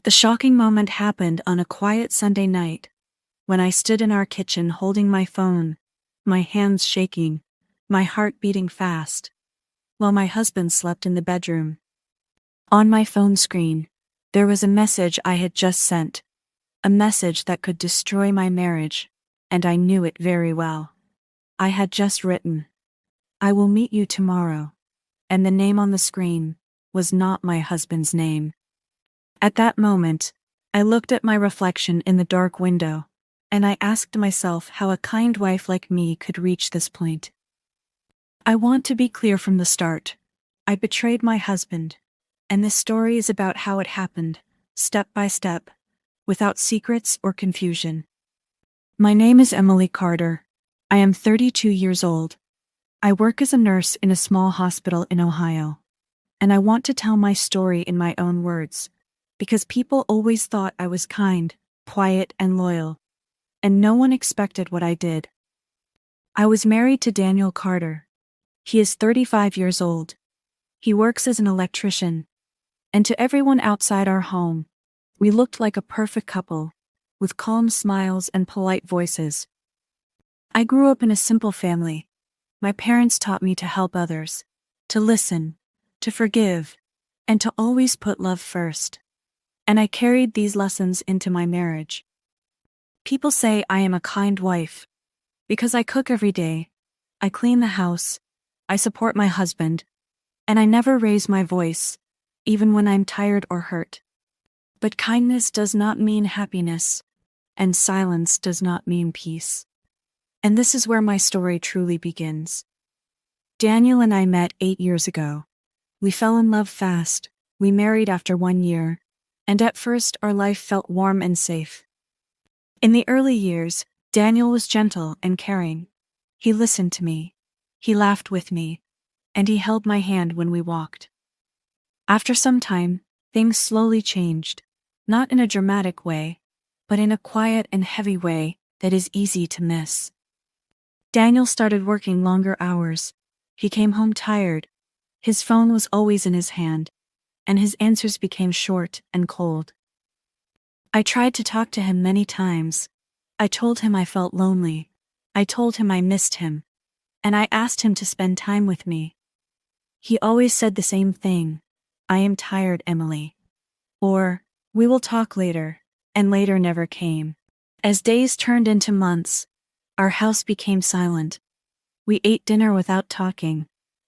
The shocking moment happened on a quiet Sunday night, when I stood in our kitchen holding my phone, my hands shaking, my heart beating fast, while my husband slept in the bedroom. On my phone screen, there was a message I had just sent, a message that could destroy my marriage, and I knew it very well. I had just written, "I will meet you tomorrow," and the name on the screen was not my husband's name. At that moment, I looked at my reflection in the dark window, and I asked myself how a kind wife like me could reach this point. I want to be clear from the start. I betrayed my husband, and this story is about how it happened, step by step, without secrets or confusion. My name is Emily Carter. I am 32 years old. I work as a nurse in a small hospital in Ohio, and I want to tell my story in my own words, because people always thought I was kind, quiet, and loyal, and no one expected what I did. I was married to Daniel Carter. He is 35 years old. He works as an electrician, and to everyone outside our home, we looked like a perfect couple, with calm smiles and polite voices. I grew up in a simple family. My parents taught me to help others, to listen, to forgive, and to always put love first. And I carried these lessons into my marriage. People say I am a kind wife, because I cook every day, I clean the house, I support my husband, and I never raise my voice, even when I'm tired or hurt. But kindness does not mean happiness, and silence does not mean peace. And this is where my story truly begins. Daniel and I met 8 years ago. We fell in love fast, we married after 1 year, and at first our life felt warm and safe. In the early years, Daniel was gentle and caring. He listened to me, he laughed with me, and he held my hand when we walked. After some time, things slowly changed, not in a dramatic way, but in a quiet and heavy way that is easy to miss. Daniel started working longer hours. He came home tired. His phone was always in his hand, and his answers became short and cold. I tried to talk to him many times. I told him I felt lonely. I told him I missed him, and I asked him to spend time with me. He always said the same thing, "I am tired, Emily," or "We will talk later," and later never came. As days turned into months, our house became silent. We ate dinner without talking,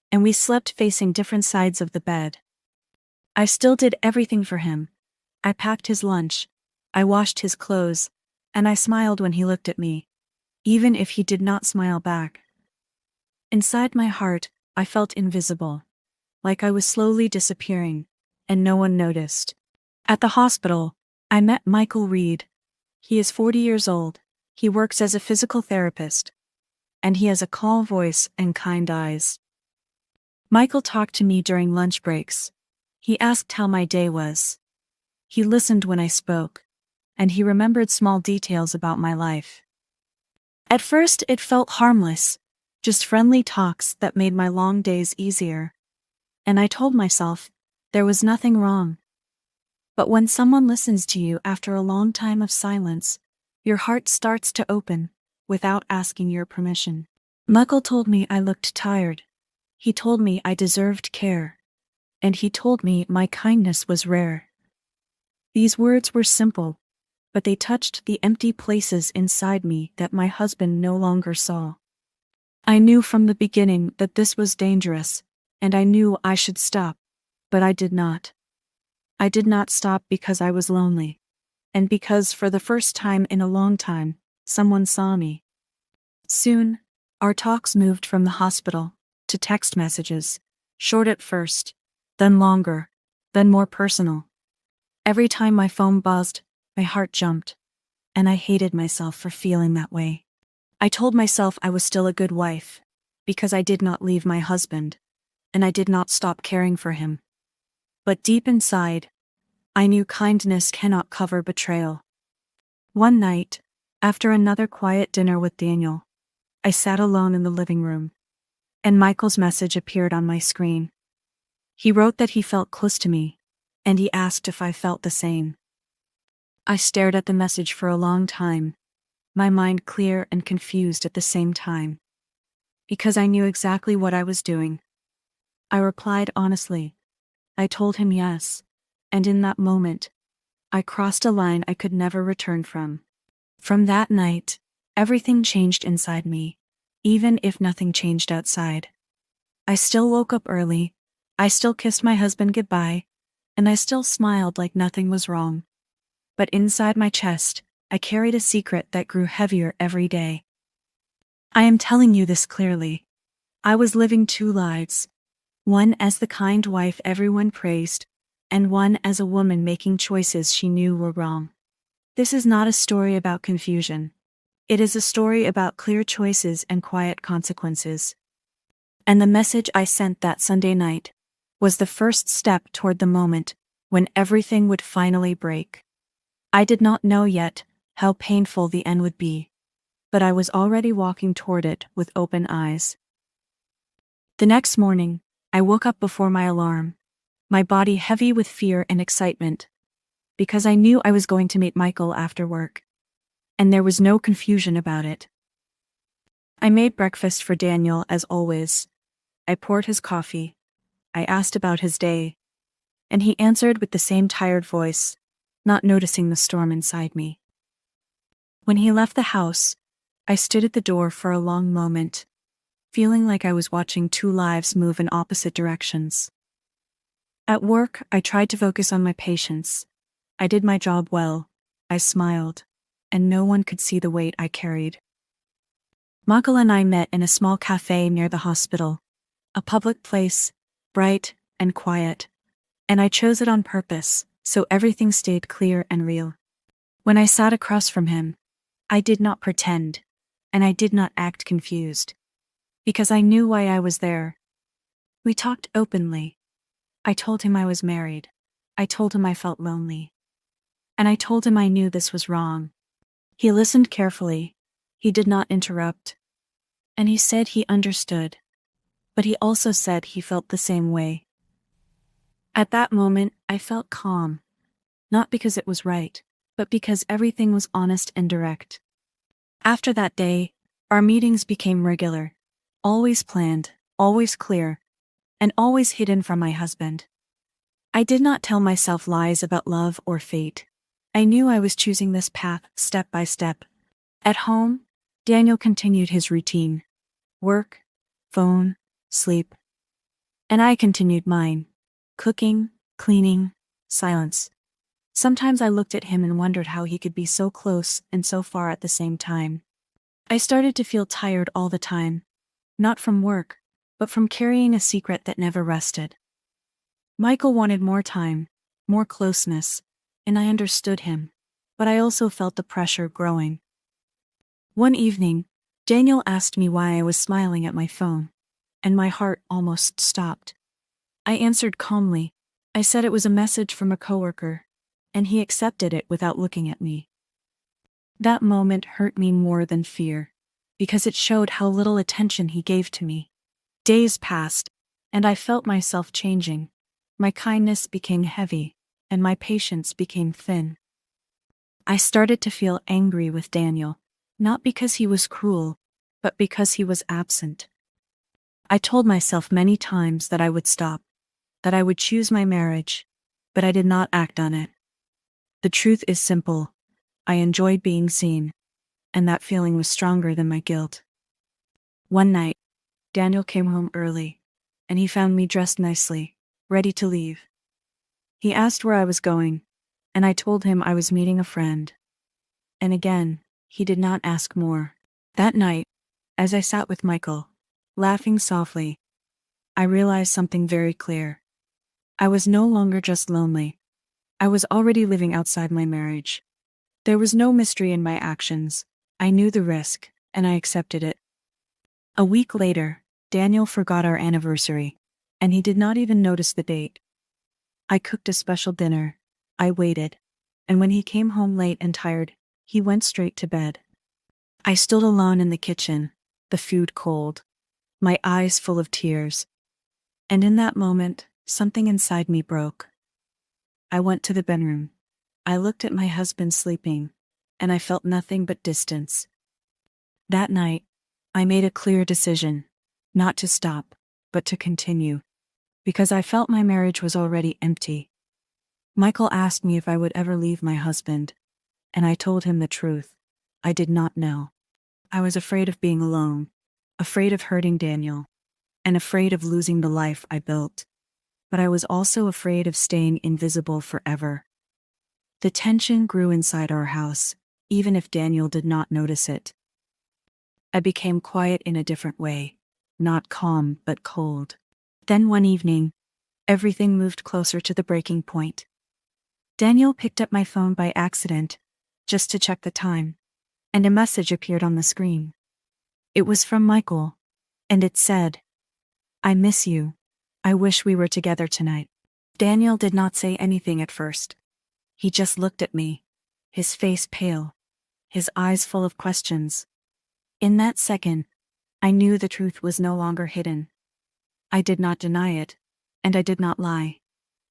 and we slept facing different sides of the bed. I still did everything for him. I packed his lunch, I washed his clothes, and I smiled when he looked at me, even if he did not smile back. Inside my heart, I felt invisible, like I was slowly disappearing, and no one noticed. At the hospital, I met Michael Reed. He is 40 years old. He works as a physical therapist, and he has a calm voice and kind eyes. Michael talked to me during lunch breaks. He asked how my day was. He listened when I spoke, and he remembered small details about my life. At first, it felt harmless, just friendly talks that made my long days easier. And I told myself there was nothing wrong. But when someone listens to you after a long time of silence, your heart starts to open, without asking your permission. Michael told me I looked tired. He told me I deserved care. And he told me my kindness was rare. These words were simple, but they touched the empty places inside me that my husband no longer saw. I knew from the beginning that this was dangerous, and I knew I should stop, but I did not. I did not stop because I was lonely, and because for the first time in a long time, someone saw me. Soon, our talks moved from the hospital to text messages, short at first, then longer, then more personal. Every time my phone buzzed, my heart jumped, and I hated myself for feeling that way. I told myself I was still a good wife, because I did not leave my husband, and I did not stop caring for him. But deep inside, I knew kindness cannot cover betrayal. One night, after another quiet dinner with Daniel, I sat alone in the living room, and Michael's message appeared on my screen. He wrote that he felt close to me, and he asked if I felt the same. I stared at the message for a long time, my mind clear and confused at the same time. Because I knew exactly what I was doing. I replied honestly. I told him yes, and in that moment, I crossed a line I could never return from. From that night, everything changed inside me, even if nothing changed outside. I still woke up early, I still kissed my husband goodbye, and I still smiled like nothing was wrong. But inside my chest, I carried a secret that grew heavier every day. I am telling you this clearly. I was living two lives. One as the kind wife everyone praised, and one as a woman making choices she knew were wrong. This is not a story about confusion. It is a story about clear choices and quiet consequences. And the message I sent that Sunday night was the first step toward the moment when everything would finally break. I did not know yet how painful the end would be, but I was already walking toward it with open eyes. The next morning, I woke up before my alarm, my body heavy with fear and excitement, because I knew I was going to meet Michael after work. And there was no confusion about it. I made breakfast for Daniel as always. I poured his coffee. I asked about his day. And he answered with the same tired voice, not noticing the storm inside me. When he left the house, I stood at the door for a long moment, feeling like I was watching two lives move in opposite directions. At work, I tried to focus on my patients. I did my job well. I smiled, and no one could see the weight I carried. Michael and I met in a small cafe near the hospital, a public place, bright and quiet, and I chose it on purpose, so everything stayed clear and real. When I sat across from him, I did not pretend, and I did not act confused, because I knew why I was there. We talked openly. I told him I was married. I told him I felt lonely. And I told him I knew this was wrong. He listened carefully. He did not interrupt. And he said he understood. But he also said he felt the same way. At that moment, I felt calm. Not because it was right, but because everything was honest and direct. After that day, our meetings became regular. Always planned, always clear, and always hidden from my husband. I did not tell myself lies about love or fate. I knew I was choosing this path step by step. At home, Daniel continued his routine. Work, phone, sleep. And I continued mine. Cooking, cleaning, silence. Sometimes I looked at him and wondered how he could be so close and so far at the same time. I started to feel tired all the time. Not from work, but from carrying a secret that never rested. Michael wanted more time, more closeness, and I understood him, but I also felt the pressure growing. One evening, Daniel asked me why I was smiling at my phone, and my heart almost stopped. I answered calmly. I said it was a message from a coworker, and he accepted it without looking at me. That moment hurt me more than fear, because it showed how little attention he gave to me. Days passed, and I felt myself changing. My kindness became heavy, and my patience became thin. I started to feel angry with Daniel, not because he was cruel, but because he was absent. I told myself many times that I would stop, that I would choose my marriage, but I did not act on it. The truth is simple. I enjoyed being seen, and that feeling was stronger than my guilt. One night, Daniel came home early, and he found me dressed nicely, ready to leave. He asked where I was going, and I told him I was meeting a friend. And again, he did not ask more. That night, as I sat with Michael, laughing softly, I realized something very clear. I was no longer just lonely. I was already living outside my marriage. There was no mystery in my actions. I knew the risk, and I accepted it. A week later, Daniel forgot our anniversary, and he did not even notice the date. I cooked a special dinner. I waited, and when he came home late and tired, he went straight to bed. I stood alone in the kitchen, the food cold, my eyes full of tears. And in that moment, something inside me broke. I went to the bedroom. I looked at my husband sleeping, and I felt nothing but distance. That night, I made a clear decision, not to stop, but to continue, because I felt my marriage was already empty. Michael asked me if I would ever leave my husband, and I told him the truth. I did not know. I was afraid of being alone, afraid of hurting Daniel, and afraid of losing the life I built. But I was also afraid of staying invisible forever. The tension grew inside our house, even if Daniel did not notice it. I became quiet in a different way, not calm but cold. Then one evening, everything moved closer to the breaking point. Daniel picked up my phone by accident, just to check the time, and a message appeared on the screen. It was from Michael, and it said, "I miss you. I wish we were together tonight." Daniel did not say anything at first. He just looked at me, his face pale, his eyes full of questions. In that second, I knew the truth was no longer hidden. I did not deny it, and I did not lie,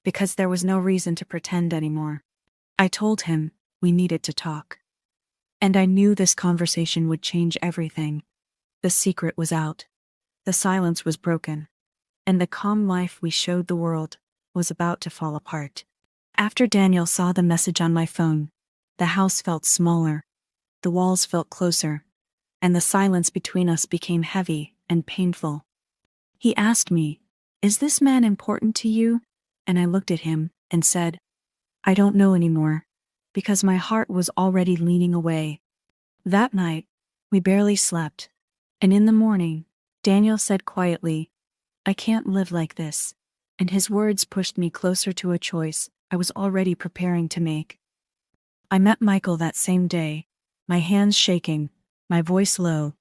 because there was no reason to pretend anymore. I told him we needed to talk. And I knew this conversation would change everything. The secret was out. The silence was broken. And the calm life we showed the world was about to fall apart. After Daniel saw the message on my phone, the house felt smaller, the walls felt closer, and the silence between us became heavy and painful. He asked me, "Is this man important to you?" And I looked at him and said, "I don't know anymore," because my heart was already leaning away. That night, we barely slept, and in the morning, Daniel said quietly, "I can't live like this," and his words pushed me closer to a choice I was already preparing to make. I met Michael that same day, my hands shaking, my voice low,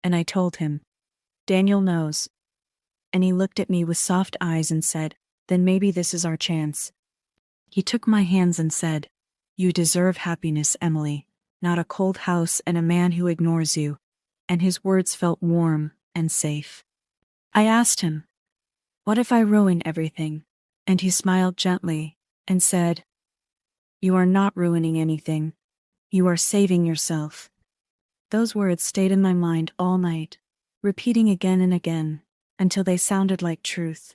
and I told him, "Daniel knows." And he looked at me with soft eyes and said, "Then maybe this is our chance." He took my hands and said, "You deserve happiness, Emily, not a cold house and a man who ignores you," and his words felt warm and safe. I asked him, "What if I ruin everything?" And he smiled gently and said, "You are not ruining anything. You are saving yourself." Those words stayed in my mind all night, repeating again and again, until they sounded like truth.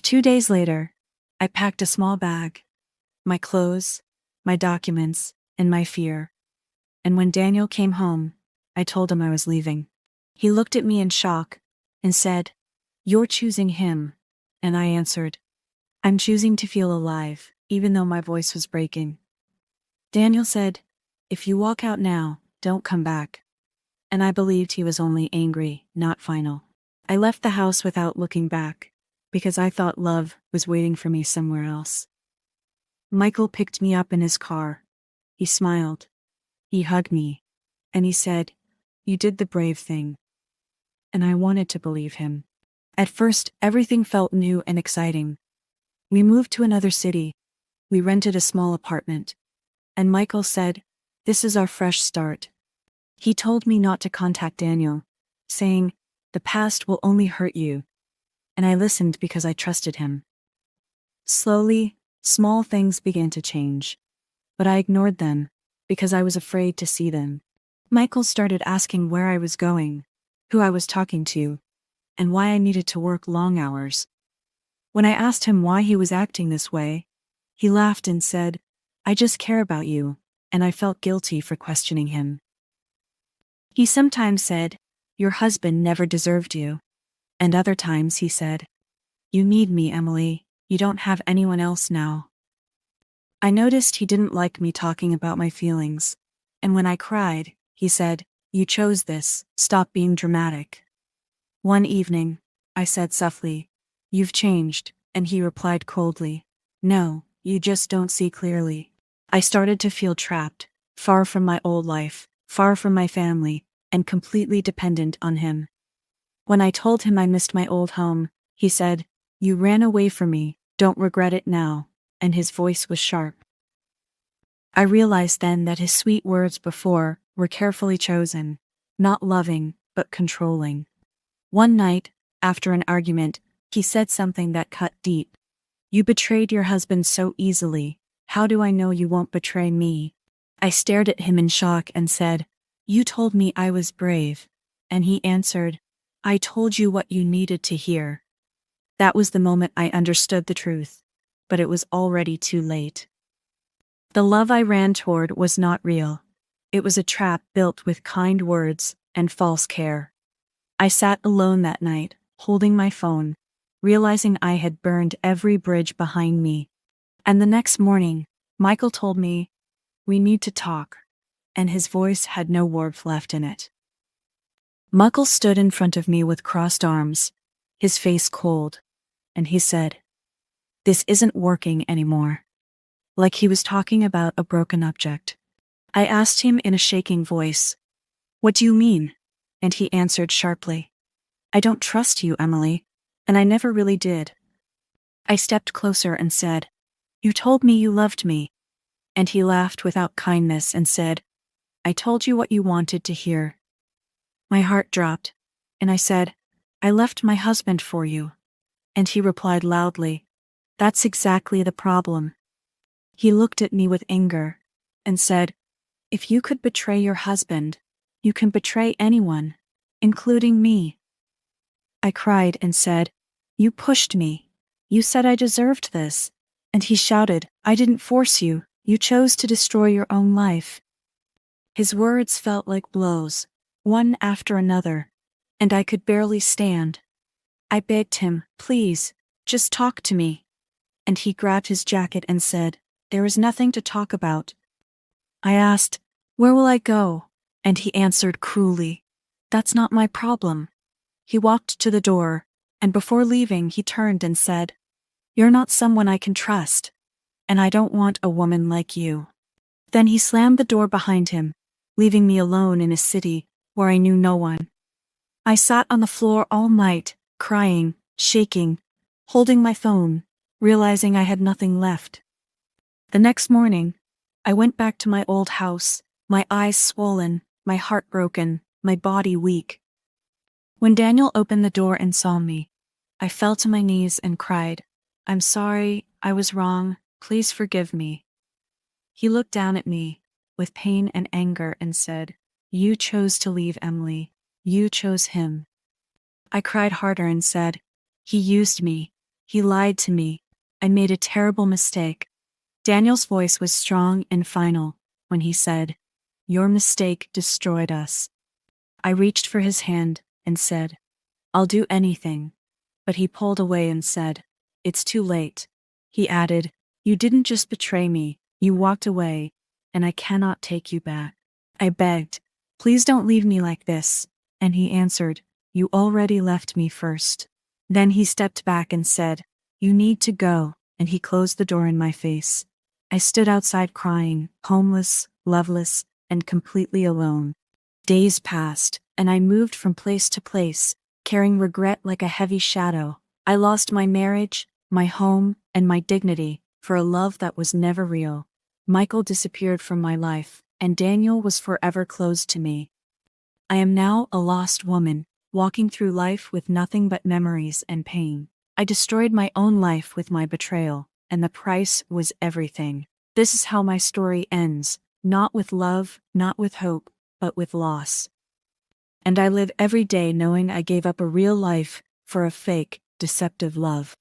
2 days later, I packed a small bag, my clothes, my documents, and my fear. And when Daniel came home, I told him I was leaving. He looked at me in shock and said, "You're choosing him." And I answered, "I'm choosing to feel alive, even though my voice was breaking." Daniel said, "If you walk out now, don't come back." And I believed he was only angry, not final. I left the house without looking back, because I thought love was waiting for me somewhere else. Michael picked me up in his car. He smiled. He hugged me. And he said, "You did the brave thing." And I wanted to believe him. At first, everything felt new and exciting. We moved to another city. We rented a small apartment. And Michael said, "This is our fresh start." He told me not to contact Daniel, saying, "The past will only hurt you." And I listened because I trusted him. Slowly, small things began to change. But I ignored them because I was afraid to see them. Michael started asking where I was going, who I was talking to, and why I needed to work long hours. When I asked him why he was acting this way, he laughed and said, "I just care about you," and I felt guilty for questioning him. He sometimes said, "Your husband never deserved you." And other times he said, "You need me, Emily. You don't have anyone else now." I noticed he didn't like me talking about my feelings. And when I cried, he said, "You chose this. Stop being dramatic." One evening, I said softly, "You've changed," and he replied coldly, "No, you just don't see clearly." I started to feel trapped, far from my old life, far from my family, and completely dependent on him. When I told him I missed my old home, he said, "You ran away from me, don't regret it now," and his voice was sharp. I realized then that his sweet words before were carefully chosen, not loving, but controlling. One night, after an argument, he said something that cut deep. "You betrayed your husband so easily. How do I know you won't betray me? I stared at him in shock and said, You told me I was brave. And he answered, I told you what you needed to hear. That was the moment I understood the truth, but it was already too late. The love I ran toward was not real. It was a trap built with kind words and false care. I sat alone that night, holding my phone, realizing I had burned every bridge behind me. And the next morning, Michael told me, We need to talk, and his voice had no warmth left in it. Michael stood in front of me with crossed arms, his face cold, and he said, This isn't working anymore. Like he was talking about a broken object. I asked him in a shaking voice, What do you mean? And he answered sharply, I don't trust you, Emily, and I never really did. I stepped closer and said, You told me you loved me. And he laughed without kindness and said, I told you what you wanted to hear. My heart dropped, and I said, I left my husband for you. And he replied loudly, That's exactly the problem. He looked at me with anger and said, If you could betray your husband, you can betray anyone, including me. I cried and said, You pushed me. You said I deserved this. And he shouted, I didn't force you. You chose to destroy your own life. His words felt like blows, one after another, and I could barely stand. I begged him, Please, just talk to me. And he grabbed his jacket and said, There is nothing to talk about. I asked, Where will I go? And he answered cruelly, That's not my problem. He walked to the door, and before leaving he turned and said, You're not someone I can trust, and I don't want a woman like you. Then he slammed the door behind him, leaving me alone in a city where I knew no one. I sat on the floor all night, crying, shaking, holding my phone, realizing I had nothing left. The next morning, I went back to my old house, my eyes swollen, my heart broken, my body weak. When Daniel opened the door and saw me, I fell to my knees and cried, I'm sorry, I was wrong, please forgive me. He looked down at me, with pain and anger, and said, You chose to leave, Emily. You chose him. I cried harder and said, He used me. He lied to me. I made a terrible mistake. Daniel's voice was strong and final when he said, Your mistake destroyed us. I reached for his hand and said, I'll do anything. But he pulled away and said, It's too late. He added, You didn't just betray me, you walked away, and I cannot take you back. I begged, Please don't leave me like this. And he answered, You already left me first. Then he stepped back and said, You need to go, and he closed the door in my face. I stood outside crying, homeless, loveless, and completely alone. Days passed, and I moved from place to place, carrying regret like a heavy shadow. I lost my marriage, my home, and my dignity for a love that was never real. Michael disappeared from my life, and Daniel was forever closed to me. I am now a lost woman, walking through life with nothing but memories and pain. I destroyed my own life with my betrayal, and the price was everything. This is how my story ends, not with love, not with hope, but with loss. And I live every day knowing I gave up a real life for a fake, deceptive love.